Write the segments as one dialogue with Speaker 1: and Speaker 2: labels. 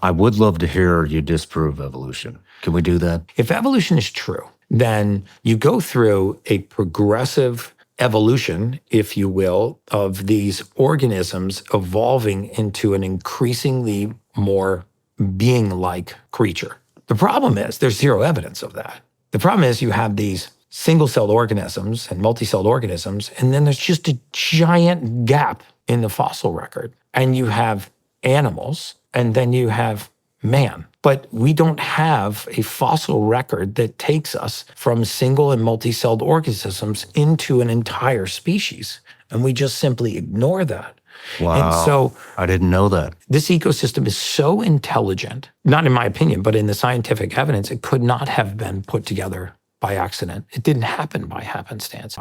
Speaker 1: I would love to hear you disprove evolution. Can we do that?
Speaker 2: If evolution is true, then you go through a progressive evolution, if you will, of these organisms evolving into an increasingly more being-like creature. The problem is there's zero evidence of that. The problem is you have these single-celled organisms and multi-celled organisms, and then there's just a giant gap in the fossil record. And you have animals, and then you have man. But we don't have a fossil record that takes us from single and multi-celled organisms into an entire species. And we just simply ignore that.
Speaker 1: Wow.
Speaker 2: And so
Speaker 1: I didn't know that.
Speaker 2: this ecosystem is so intelligent, not in my opinion, but in the scientific evidence, it could not have been put together by accident. It didn't happen by happenstance.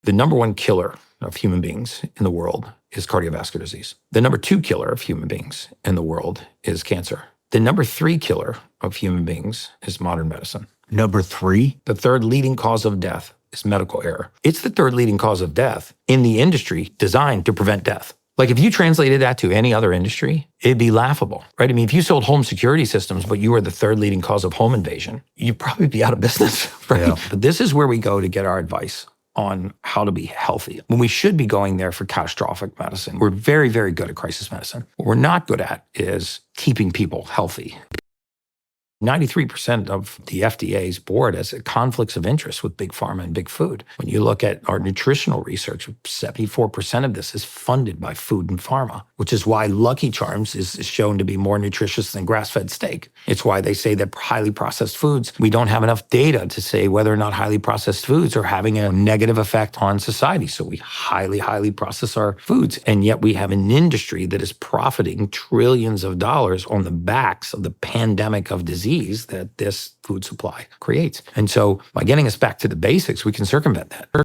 Speaker 2: The number one killer of human beings in the world is cardiovascular disease. The number two killer of human beings in the world is cancer. The number three killer of human beings is modern medicine.
Speaker 1: Number three?
Speaker 2: The third leading cause of death is medical error. It's the third leading cause of death in the industry designed to prevent death. Like if you translated that to any other industry, it'd be laughable, right? I mean, if you sold home security systems, but you were the third leading cause of home invasion, you'd probably be out of business, right? Yeah. But this is where we go to get our advice on how to be healthy, when we should be going there for catastrophic medicine. We're very, very good at crisis medicine. What we're not good at is keeping people healthy. 93% of the FDA's board has conflicts of interest with big pharma and big food. When you look at our nutritional research, 74% of this is funded by food and pharma, which is why Lucky Charms is shown to be more nutritious than grass-fed steak. It's why they say that highly processed foods, we don't have enough data to say whether or not highly processed foods are having a negative effect on society. So we highly process our foods. And yet we have an industry that is profiting trillions of dollars on the backs of the pandemic of disease that this food supply creates. And so by getting us back to the basics, we can circumvent that.